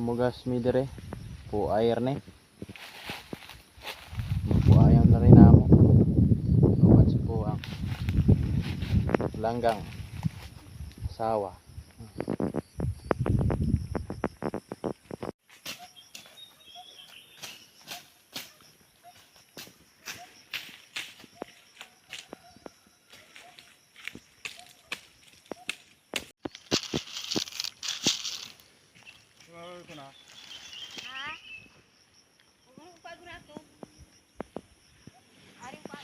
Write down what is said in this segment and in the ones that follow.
Mugas mi dire. Po air ni. Po ayang na rin namo. Uwan si po ang langgang sawa. Ha? Pag na to. Aring pa.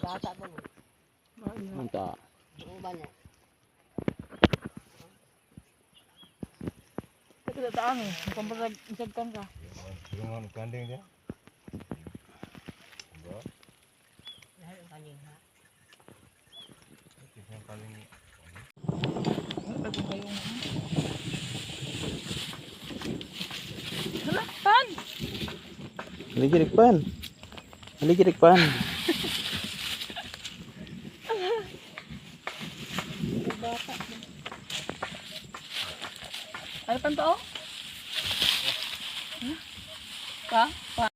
Bata ba mo? Manta. Oo ba niya? Ito sa taang eh. Pampasagkan ka. Tulungan kanding dia. Lahat ang kanin ha. Kisah paling Lagi kayong... Hala, pan! Haligirik pan. Haligirik pan. Bata. Ano pan to? Pa? Pa?